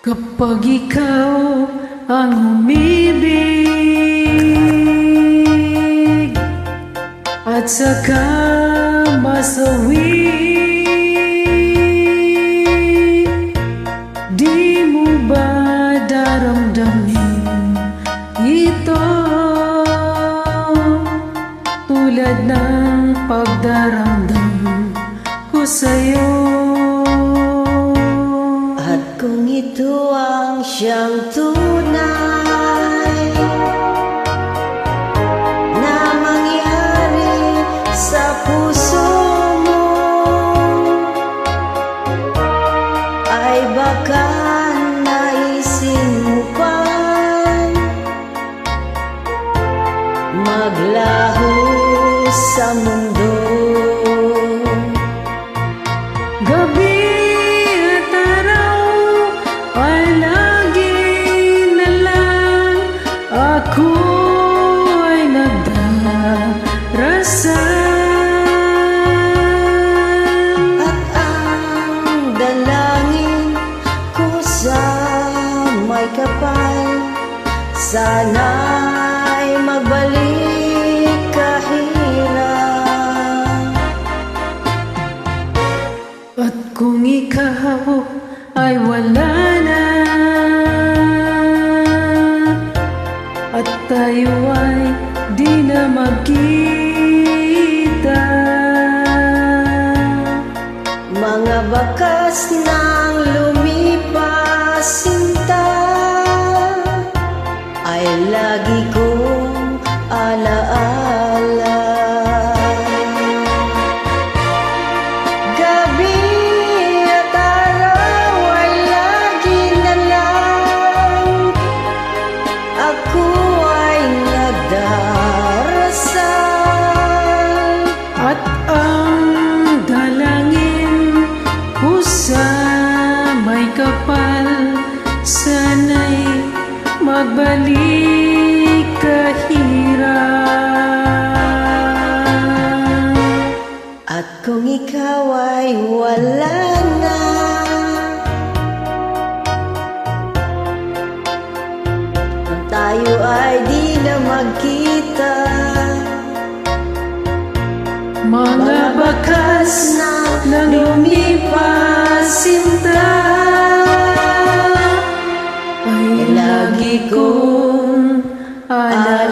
Kapag ikaw ang umibig at saka masawi, di mo ba daramdamin ito tulad ng pagdaramdam ko sa'yo? At kung ito ang siyang tunay na mangyari sa puso mo, ay baka naisin mo pa maglaho sa mundo. Gabi at araw ay lagi na lang ako ay nagdarasal. At ang dalangin ko sa may kapal, sana'y magbalik kahirap. At kung ikaw ay wala na at tayo ay di na magkita, Mga bakas ng lumipas sinta ay lagi kong alaala. Gabi at araw ay lagi na lang ako ay nagdarasal. at ang dalangin ko sa may kapal, sana'y magbalik kahirap. At kung ikaw ay wala na, at tayo ay di na magkita, Mga bakas na lumipas sinta ay lagi kong alala.